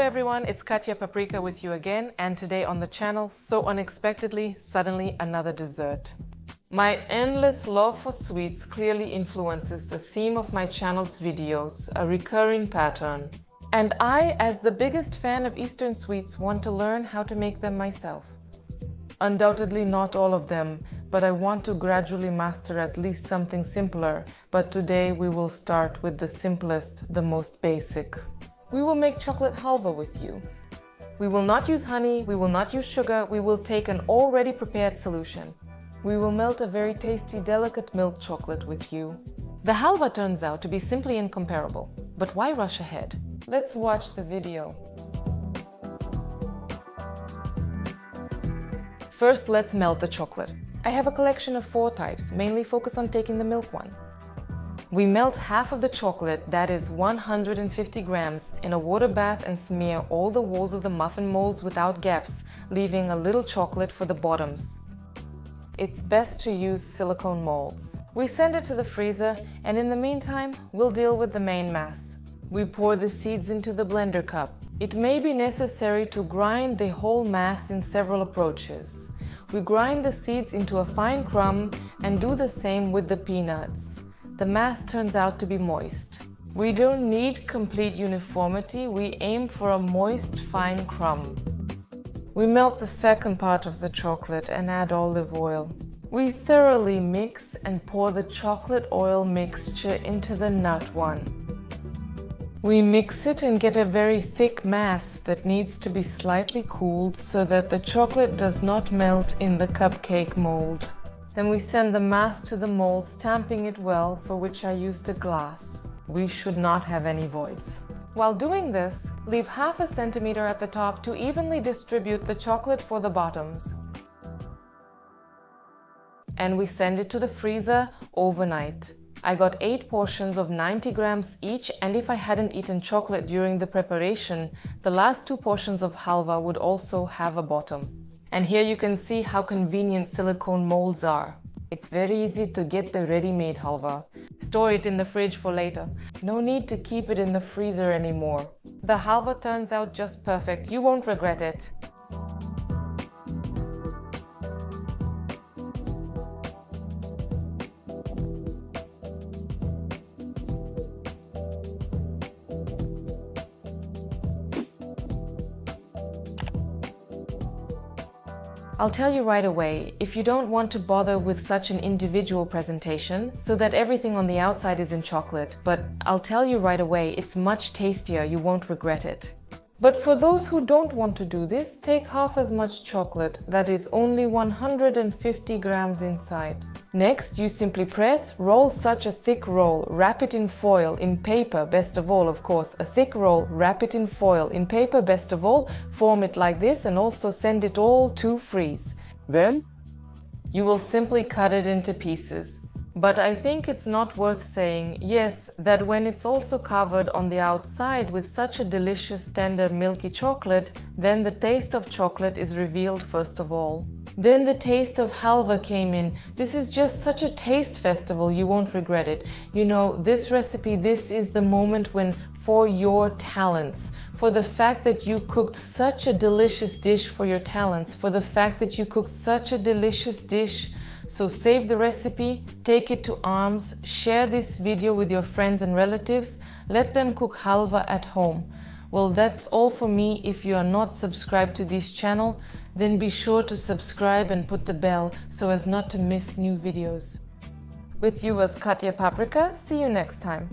everyone, it's Katya Paprika with you again, and today on the channel, so unexpectedly, suddenly another dessert. My endless love for sweets clearly influences the theme of my channel's videos, a recurring pattern. And I, as the biggest fan of Eastern sweets, want to learn how to make them myself. Undoubtedly not all of them, but I want to gradually master at least something simpler. But today we will start with the simplest, the most basic. We will make chocolate halva with you. We will not use honey, we will not use sugar, we will take an already prepared solution. We will melt a very tasty, delicate milk chocolate with you. The halva turns out to be simply incomparable. But why rush ahead? Let's watch the video. First, let's melt the chocolate. I have a collection of 4 types, mainly focus on taking the milk one. We melt half of the chocolate, that is 150 grams, in a water bath and smear all the walls of the muffin molds without gaps, leaving a little chocolate for the bottoms. It's best to use silicone molds. We send it to the freezer, and in the meantime, we'll deal with the main mass. We pour the seeds into the blender cup. It may be necessary to grind the whole mass in several approaches. We grind the seeds into a fine crumb and do the same with the peanuts. The mass turns out to be moist. We don't need complete uniformity, we aim for a moist, fine crumb. We melt the second part of the chocolate and add olive oil. We thoroughly mix and pour the chocolate oil mixture into the nut one. We mix it and get a very thick mass that needs to be slightly cooled so that the chocolate does not melt in the cupcake mold. Then we send the mass to the mold, stamping it well, for which I used a glass. We should not have any voids. While doing this, leave half a centimeter at the top to evenly distribute the chocolate for the bottoms. And we send it to the freezer overnight. I got 8 portions of 90 grams each, and if I hadn't eaten chocolate during the preparation, the last 2 portions of halva would also have a bottom. And here you can see how convenient silicone molds are. It's very easy to get the ready-made halva. Store it in the fridge for later. No need to keep it in the freezer anymore. The halva turns out just perfect. You won't regret it. I'll tell you right away, if you don't want to bother with such an individual presentation, so that everything on the outside is in chocolate, but I'll tell you right away, it's much tastier, you won't regret it. But for those who don't want to do this, take half as much chocolate, that is only 150 grams inside. Next, you simply press, roll such a thick roll, wrap it in foil, in paper, best of all, of course, a thick roll, wrap it in foil, in paper, best of all, form it like this and also send it all to freeze. Then? You will simply cut it into pieces. But I think it's not worth saying, yes, that when it's also covered on the outside with such a delicious, tender, milky chocolate, then the taste of chocolate is revealed first of all. Then the taste of halva came in. This is just such a taste festival, you won't regret it. You know, this recipe, this is the moment when, for your talents, for the fact that you cooked such a delicious dish for your talents, for the fact that you cooked such a delicious dish. So save the recipe, take it to arms, share this video with your friends and relatives, let them cook halva at home. Well, that's all for me. If you are not subscribed to this channel, then be sure to subscribe and put the bell so as not to miss new videos. With you was Katya Paprika, see you next time.